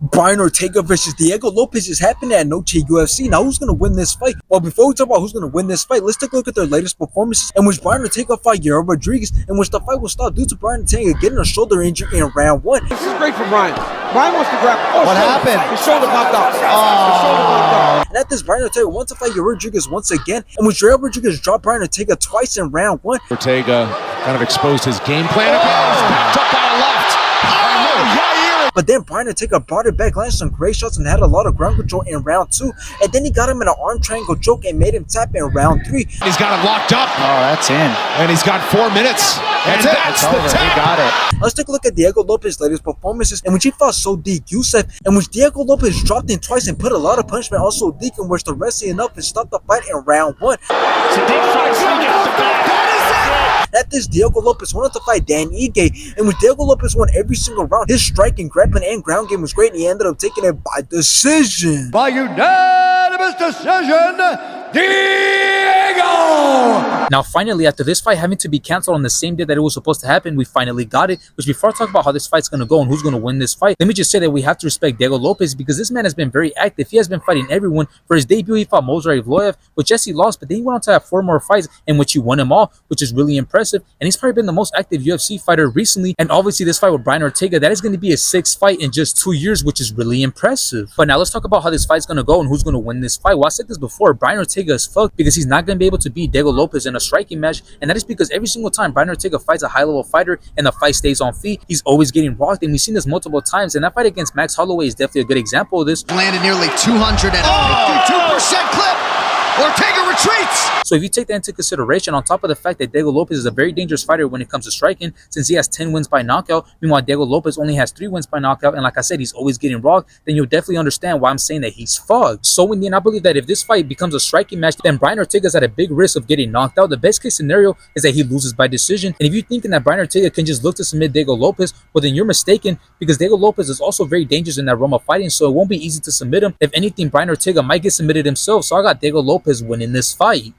Brian Ortega versus Diego Lopes is happening at No Che UFC. Now, who's going to win this fight? Well, before we talk about who's going to win this fight, let's take a look at their latest performances, in which Brian Ortega fought Yair Rodriguez, in which the fight was stopped due to Brian Ortega getting a shoulder injury in round one. This is great for Brian. Brian wants to grab. Oh, what happened? His shoulder popped out. And at this, Brian Ortega wants to fight Yair Rodriguez once again, in which Yair Rodriguez dropped Brian Ortega twice in round one. Ortega kind of exposed his game plan. Backed up by a left. But then Brian Ortega brought it back, landed some great shots, and had a lot of ground control in round two. And then he got him in an arm triangle choke and made him tap in round three. He's got him locked up. Oh, that's in. And he's got 4 minutes. That's the tap. He got it. Let's take a look at Diego Lopes' latest performances, in which he fought Sodiq Youssef, in which Diego Lopes dropped in twice and put a lot of punishment on Sodiq, in which the rest enough and stopped the fight in round one. At this, Diego Lopes wanted to fight Dan Ige, and when Diego Lopes won every single round, his striking, grappling, and ground game was great, and he ended up taking it by decision. By unanimous decision, Diego! Now, finally, after this fight having to be canceled on the same day that it was supposed to happen, we finally got it. Which, before I talk about how this fight's going to go and who's going to win this fight, let me just say that we have to respect Diego Lopes, because this man has been very active. He has been fighting everyone. For his debut, he fought Mozar Evloev, which Jesse lost, but then he went on to have 4 more fights in which he won them all, which is really impressive. And he's probably been the most active UFC fighter recently. And obviously, this fight with Brian Ortega, that is going to be his 6th fight in just 2 years, which is really impressive. But now let's talk about how this fight's going to go and who's going to win this fight. Well, I said this before, Brian Ortega is fucked because he's not going to be able to beat Diego Lopes in a striking match. And that is because every single time Brian Ortega fights a high-level fighter and the fight stays on feet, he's always getting rocked. And we've seen this multiple times. And that fight against Max Holloway is definitely a good example of this. Landed nearly 200 at a 52% clip. Ortega retreats. So if you take that into consideration, on top of the fact that Diego Lopes is a very dangerous fighter when it comes to striking, since he has 10 wins by knockout, meanwhile Diego Lopes only has 3 wins by knockout, and like I said, he's always getting rocked, then you'll definitely understand why I'm saying that he's fucked. So in the end, I believe that if this fight becomes a striking match, then Brian Ortega's at a big risk of getting knocked out. The best case scenario is that he loses by decision. And if you're thinking that Brian Ortega can just look to submit Diego Lopes, well then you're mistaken, because Diego Lopes is also very dangerous in that realm of fighting, so it won't be easy to submit him. If anything, Brian Ortega might get submitted himself, so I got Diego Lopes winning this fight.